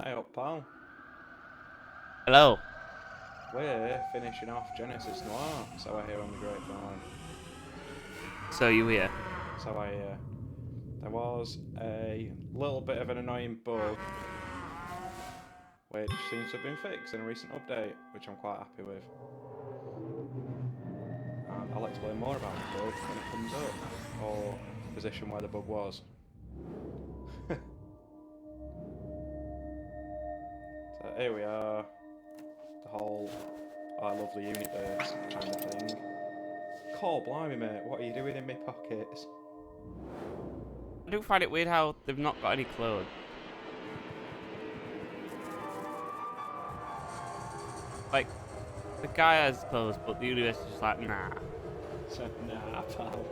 Hey up, pal. Hello. We're finishing off Genesis Noir, so I hear on the grapevine. So you here? So there was a little bit of an annoying bug, which seems to have been fixed in a recent update, which I'm quite happy with. And I'll explain more about the bug when it comes up, or the position where the bug was. So here we are, the whole I love the universe kind of thing. Call blimey mate, what are you doing in my pockets? I do find it weird how they've not got any clothes. Like, the guy has clothes, but the universe is just like, nah. So, nah, pal.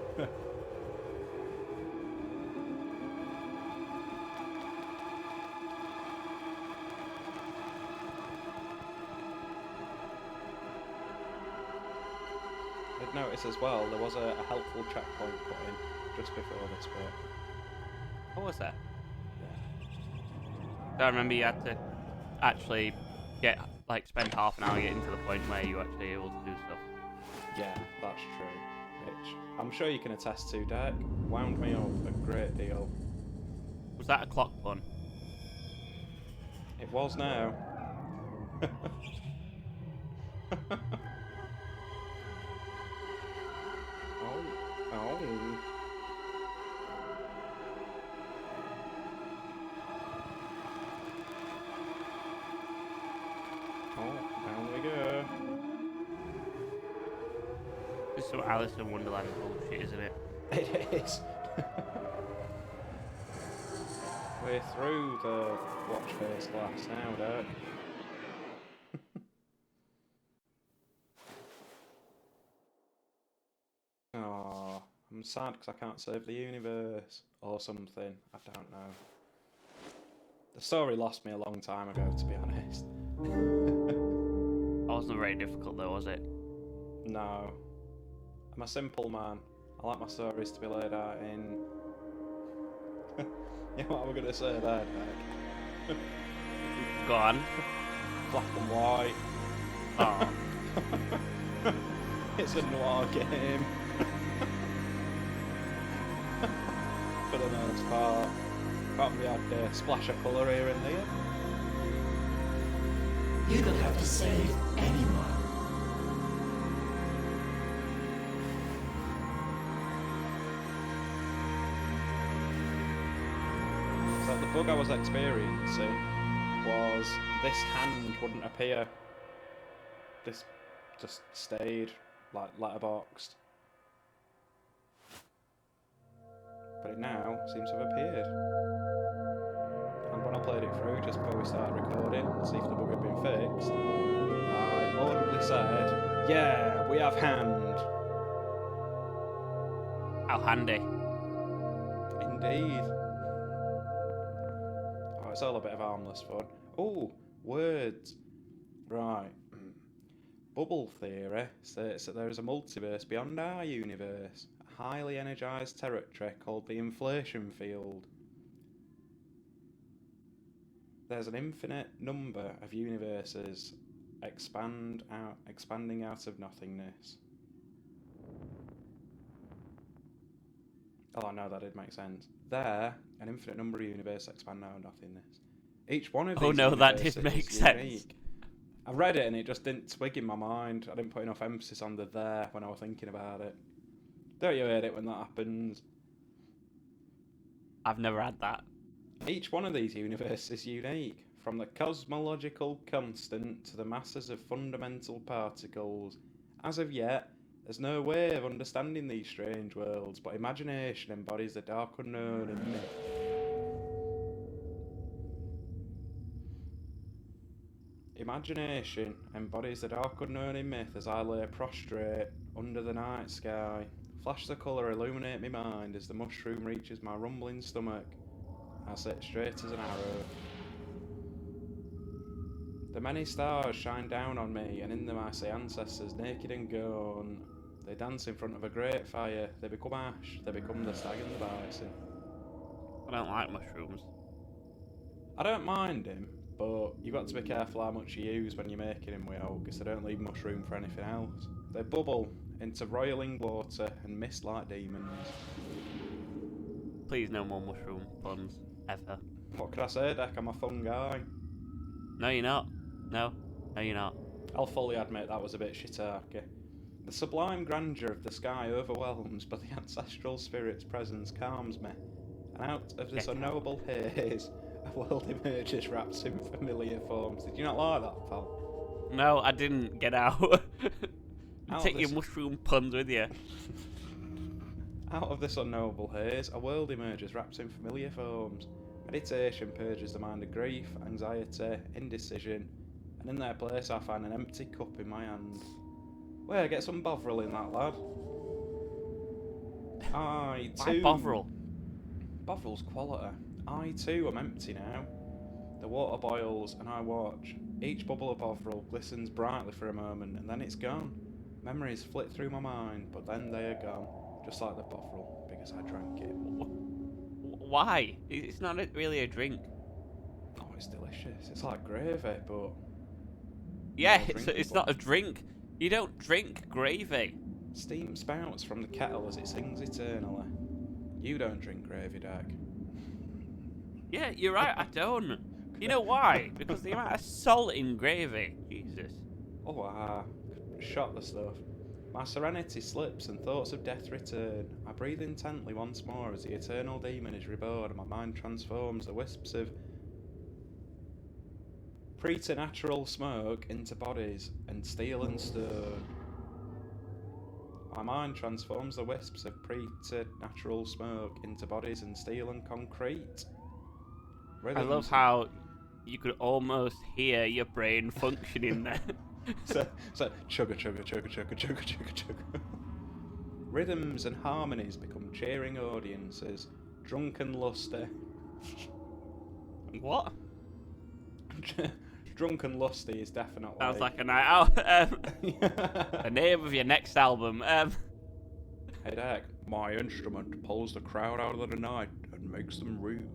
I'd notice as well there was a helpful checkpoint put in just before this bit. What was that? Yeah. I remember you had to actually spend half an hour getting to the point where you actually able to do stuff. Yeah, that's true. Which I'm sure you can attest to, Derek. Wound me up a great deal. Was that a clock pun? It was now. Oh, oh. Oh, down we go. This is some Alice in Wonderland bullshit, isn't it? It is. We're through the watch face glass now, Derek. Oh, I'm sad because I can't save the universe or something. I don't know. The story lost me a long time ago, to be honest. That wasn't very difficult though, was it? No. I'm a simple man. I like my stories to be laid out in... You know what I'm going to say there, Nick? Go on. Black and white. Oh. It's a noir game. For the most part. Probably had a splash of colour here and there. You don't have to save anyone. So the bug I was experiencing was this hand wouldn't appear. This just stayed like letterboxed. But it now seems to have appeared. And when I played it through just before we started recording, to see if the bug had been fixed, I audibly said, "Yeah, we have hand." How handy. Indeed. Oh, it's all a bit of harmless fun. Oh, words. Right. Bubble theory states that there is a multiverse beyond our universe, a highly energised territory called the inflation field. There's an infinite number of universes expanding out of nothingness. Oh no, that did make sense. There, an infinite number of universes expand out of nothingness. Each one of these That universes did make is sense. unique. I read it and it just didn't twig in my mind. I didn't put enough emphasis on the there when I was thinking about it. Don't you hate it when that happens? I've never had that. Each one of these universes is unique, from the cosmological constant to the masses of fundamental particles. As of yet, there's no way of understanding these strange worlds, but imagination embodies the dark unknown in myth. Imagination embodies the dark unknown in myth as I lay prostrate under the night sky. Flashes of colour illuminate my mind as the mushroom reaches my rumbling stomach. I sit straight as an arrow. The many stars shine down on me, and in them I see ancestors naked and gaunt. They dance in front of a great fire. They become ash. They become the stag and the bison. I don't like mushrooms. I don't mind him. But you've got to be careful how much you use when you're making them with out, because they don't leave much room for anything else. They bubble into roiling water and mist like demons. Please, no more mushroom puns ever. What could I say, Deck? I'm a fun guy. No, you're not. No, you're not. I'll fully admit that was a bit shiitake. The sublime grandeur of the sky overwhelms, but the ancestral spirit's presence calms me. And out of this unknowable haze, a world emerges wrapped in familiar forms. Did you not like that, pal? No, I didn't. Get out. Take your this- mushroom puns with you. Out of this unknowable haze, a world emerges wrapped in familiar forms. Meditation purges the mind of grief, anxiety, indecision, and in their place I find an empty cup in my hand. Where, get some Bovril in that, lad. I too... Why Bovril? Bovril's quality. I too am empty now. The water boils and I watch. Each bubble of Bovril glistens brightly for a moment and then it's gone. Memories flit through my mind, but then they are gone. Just like the Bovril, because I drank it. Why? It's not really a drink. Oh, it's delicious. It's like gravy, but... Yeah, more it's drinkable. not a drink. You don't drink gravy. Steam spouts from the kettle as it sings eternally. You don't drink gravy, Dak. Yeah, you're right, I don't. You know why? Because the amount of salt in gravy. Jesus. Oh, shot the stuff. My serenity slips and thoughts of death return. I breathe intently once more as the eternal demon is reborn and my mind transforms the wisps of preternatural smoke into bodies and steel and stone. My mind transforms the wisps of preternatural smoke into bodies and steel and concrete. I love how you could almost hear your brain functioning there. so chugga chugga chugga chugga chugga chugga chugga. Rhythms and harmonies become cheering audiences. Drunken lusty. What? Drunken lusty is definitely. Sounds like a night out. The name of your next album. Hey Dak, my instrument pulls the crowd out of the night and makes them rude.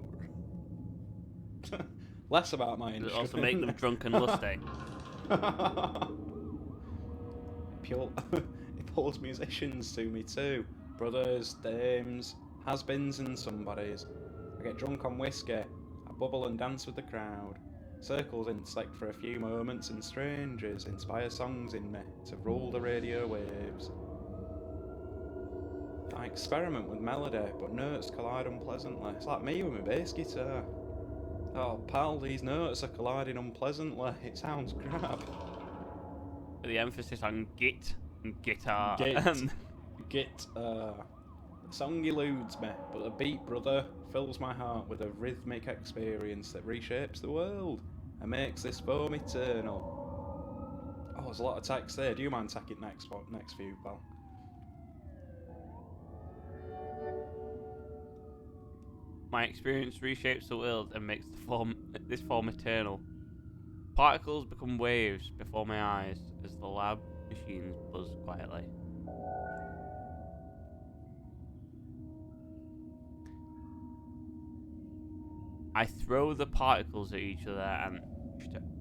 Less about my Does it instrument. also make them drunk and lusty? It pulls musicians to me too. Brothers, dames, has-beens and somebodies. I get drunk on whiskey. I bubble and dance with the crowd. Circles intersect for a few moments and strangers inspire songs in me to rule the radio waves. I experiment with melody, but notes collide unpleasantly. It's like me with my bass guitar. Oh pal, these notes are colliding unpleasantly. It sounds crap. The emphasis on git and guitar. The song eludes me, but the beat, brother, fills my heart with a rhythmic experience that reshapes the world and makes this foam eternal. Oh, there's a lot of text there. Do you mind taking next few, pal? My experience reshapes the world and makes this form eternal. Particles become waves before my eyes as the lab machines buzz quietly. I throw the particles at each other and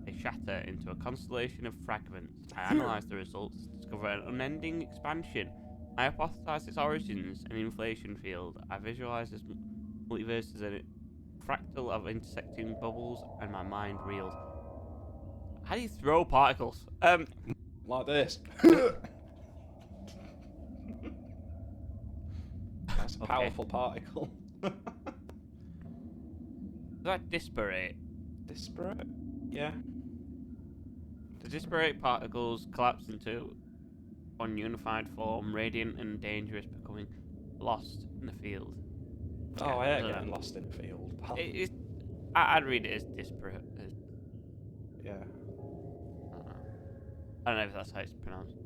they shatter into a constellation of fragments. I analyse the results, discover an unending expansion. I hypothesize its origins, an inflation field. I visualise this multiverse as a fractal of intersecting bubbles, and my mind reels. How do you throw particles? Like this. That's a powerful particle. Is that disparate? Disparate? Yeah. The disparate particles collapse into one unified form, radiant and dangerous, becoming lost in the field. Oh, I ain't getting lost in the field, pal. I'd read it as disparate. Yeah. I don't know if that's how it's pronounced.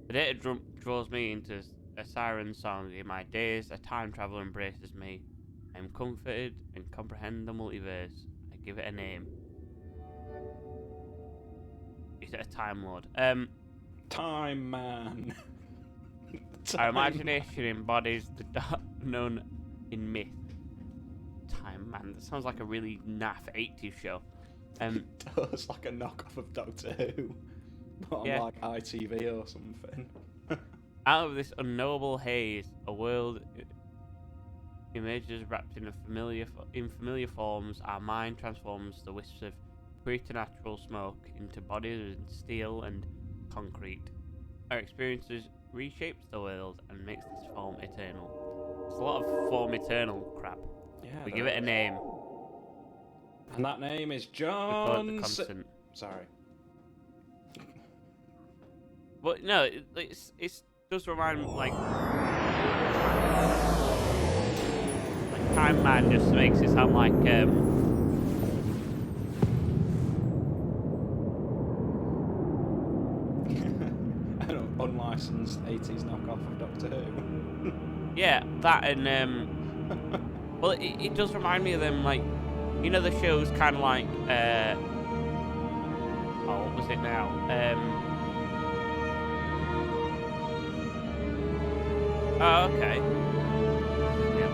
The data draws me into a siren song. In my days, a time travel embraces me. I am comforted and comprehend the multiverse. I give it a name. Is it a Time Lord? Time Man. Our imagination embodies the dark known in myth. Time Man. That sounds like a really naff 80s show. It's like a knockoff of Doctor Who, but on Yeah. like ITV or something. Out of this unknowable haze, a world emerges wrapped in familiar forms. Our mind transforms the wisps of preternatural smoke into bodies in steel and concrete. Our experiences reshapes the world and makes this form eternal. It's a lot of form eternal crap. Yeah, We there give it a is. name. And that name is We call it the John. constant. Sorry. But no, it does remind like Time Man just makes it sound like An unlicensed 80s knockoff of Doctor Who. yeah, that and well, it does remind me of them, like, you know, the shows kind of like oh, what was it now? Oh, okay. Yeah.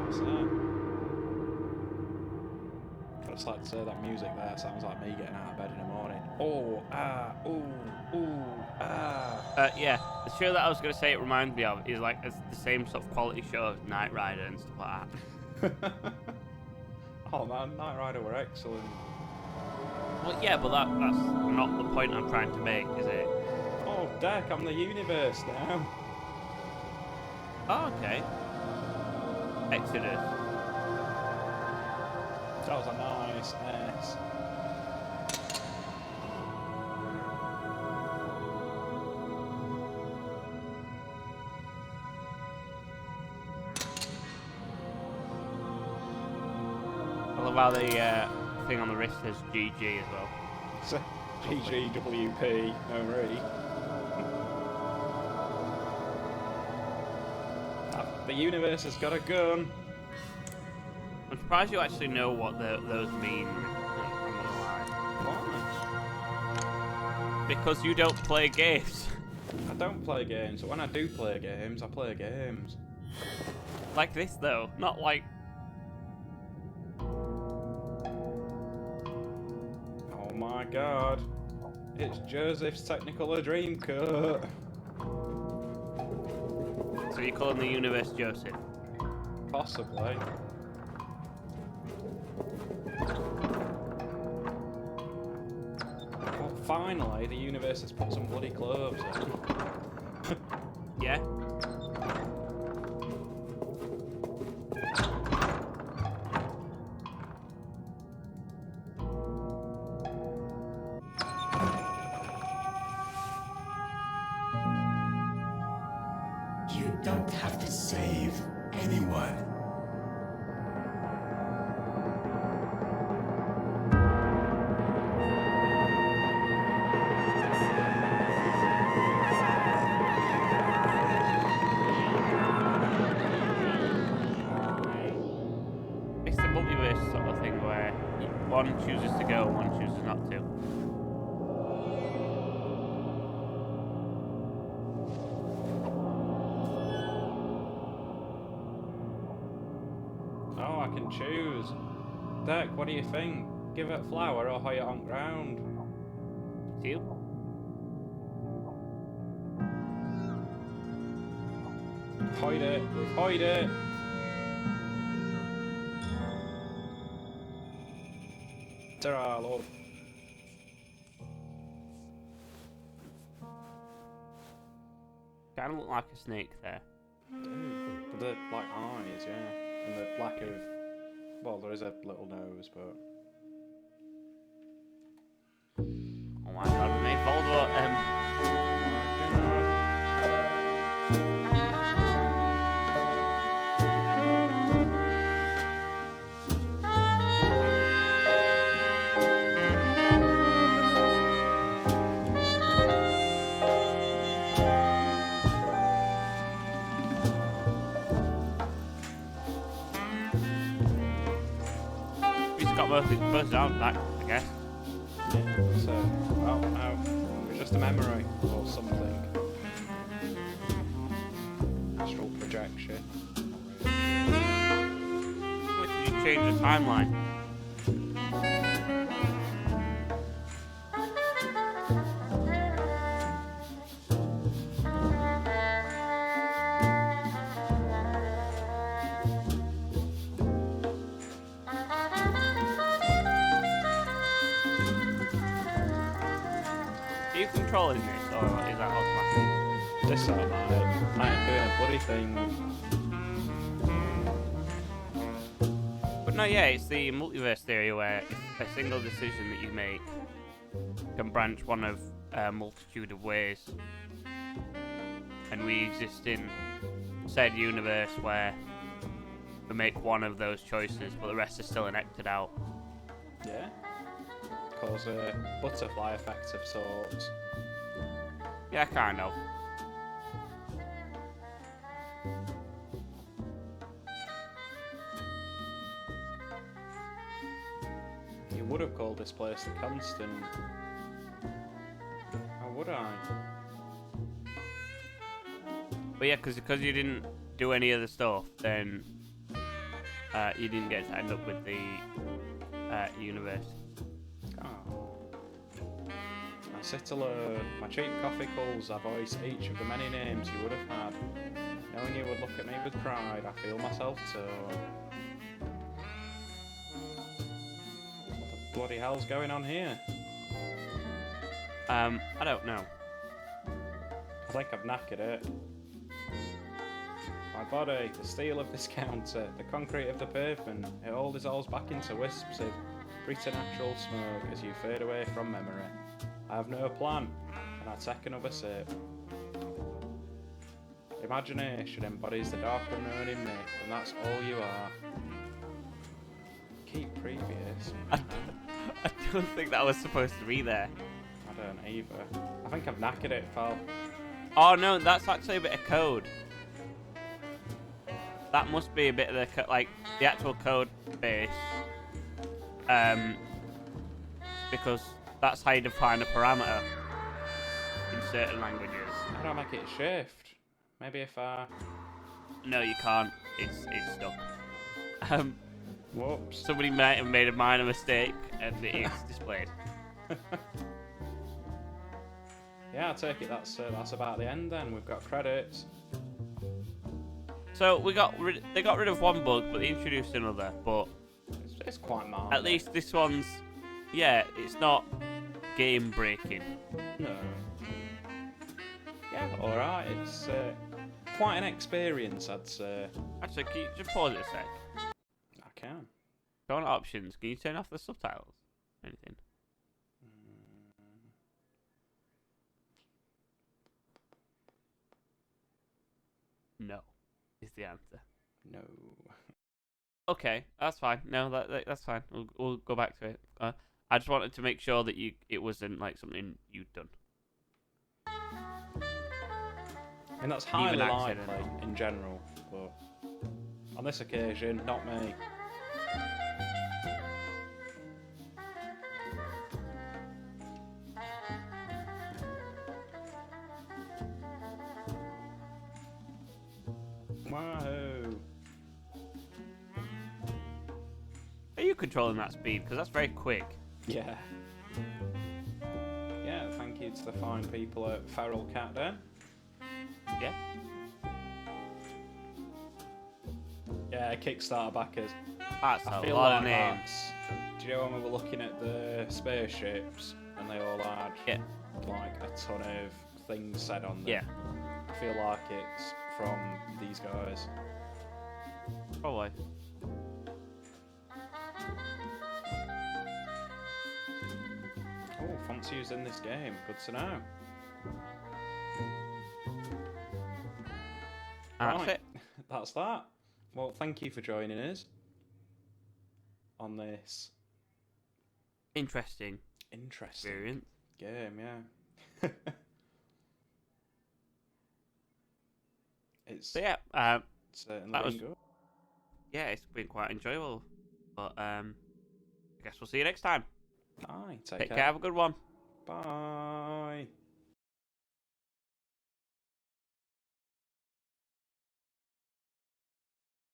What's that? I just like to say that music there sounds like me getting out of bed in the morning. Oh, ah, ooh, ooh, ah. Yeah, the show that I was going to say it reminds me of is like it's the same sort of quality show as Knight Rider and stuff like that. Oh man, Knight Rider were excellent. Well, yeah, but that's not the point I'm trying to make, is it? Oh, Deck, I'm the universe now. Oh, okay. Exodus. That was a nice S. I love how the thing on the wrist says GG as well. So, GGWP, no really. The universe has got a gun. I'm surprised you actually know what those mean. I'm gonna lie. Why? Because you don't play games. I don't play games, but when I do play games, I play games. Like this though, not like. Oh my god. It's Joseph's Technicolor Dreamcoat. So you're calling the universe Joseph? Possibly. Well, finally, the universe has put some bloody clothes on. Yeah. You don't have to save anyone. It's the multiverse sort of thing where one chooses to go and one chooses not to. Oh, I can choose. Deck, what do you think? Give it flower or hide it on ground? See you? Hide it. Hide it. Ta-ra, love. Kind of look like a snake there. With the black eyes, yeah. And the lack of... Well, there is a little nose, but... Oh my god, we made Voldemort. got both arms back, I guess. Yeah, so, well, no, it was just a memory or something. Astral projection. Which did you change the timeline? Are you controlling this, or is that automatic? This I ain't doing a bloody thing. But no, yeah, it's the multiverse theory where a single decision that you make can branch one of a multitude of ways. And we exist in said universe where we make one of those choices, but the rest is still enacted out. Yeah. Cause a butterfly effect of sorts. Yeah, kind of. You would have called this place the Constant. How would I? But yeah, because you didn't do any of the stuff, then you didn't get to end up with the universe. Oh. I sit alone. My cheap coffee calls, I voice each of the many names you would have had. Knowing you would look at me with pride, I feel myself torn. What the bloody hell's going on here? I don't know. I think I've knackered it. My body, the steel of this counter, the concrete of the pavement, it all dissolves back into wisps of preternatural smoke as you fade away from memory. I have no plan, and I take another sip. Imagination embodies the dark unknown in me, and that's all you are. Keep previous. I don't think that was supposed to be there. I don't either. I think I've knackered it, pal. Oh no, that's actually a bit of code. That must be a bit of the like the actual code base. Because that's how you define a parameter in certain languages. How do I make it shift? Maybe if I... No, you can't. It's stuck. Whoops. Somebody might have made a minor mistake, and it's displayed. Yeah, I take it that's about the end then. We've got credits. So they got rid of one bug, but they introduced another. But It's quite mild. at least this one's, yeah, it's not game breaking. No. Yeah, alright. It's quite an experience, I'd say. Actually, can you just pause it a sec? I can. Go on options. Can you turn off the subtitles? Anything? No, is the answer. No. Okay, that's fine. No, that's fine. We'll go back to it. I just wanted to make sure that it wasn't like something you'd done. And that's highly Even likely accidental. in general, but on this occasion, not me. Wahoo! Are you controlling that speed? Because that's very quick. Yeah. Yeah, thank you to the fine people at Feral Cat Den. Yeah. Yeah, Kickstarter backers. That's I a feel lot like of names. that's... Do you know when we were looking at the spaceships and they all had Yeah. like a ton of things said on them? Yeah. I feel like it's from these guys. Probably. Oh, fonts used in this game. Good to know. That's Right. it. That's that. Well, thank you for joining us on this Interesting interesting experience. game, yeah. It's So yeah, certainly that been was- good. yeah, it's been quite enjoyable. But I guess we'll see you next time. Bye. Take care. Have a good one. Bye.